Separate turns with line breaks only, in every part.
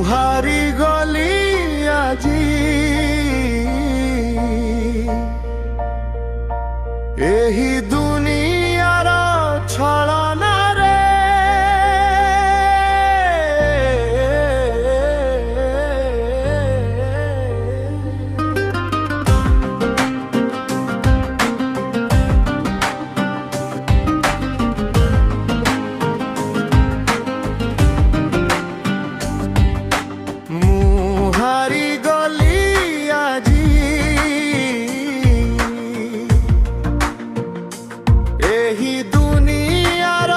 ହାରି ଗଲି ଆଜି ଏହି ଦୁନିଆର ଛଳନାରେ। ହାରି ଗଲି ଆଜି ଏହି ଦୁନିଆର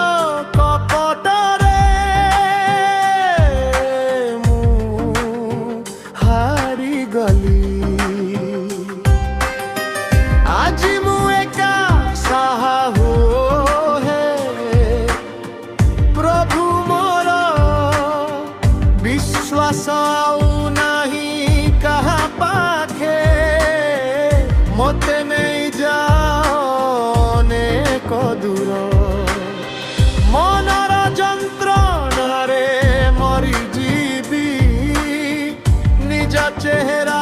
କପଟରେ। ମୁଁ ହାରି ଗଲି ଆଜି ମୁଁ ଏକା ସାହୁ ହେ ପ୍ରଭୁ ମୋର ବିଶ୍ୱାସ ଆଉ ନାହିଁ କାହା ପାଖେ। ମତେ ନେଇ ଯାଅ ଅନେକ ଦୂର ମନର ଯନ୍ତ୍ରଣାରେ ମରିଯିବି ନିଜ ଚେହେରା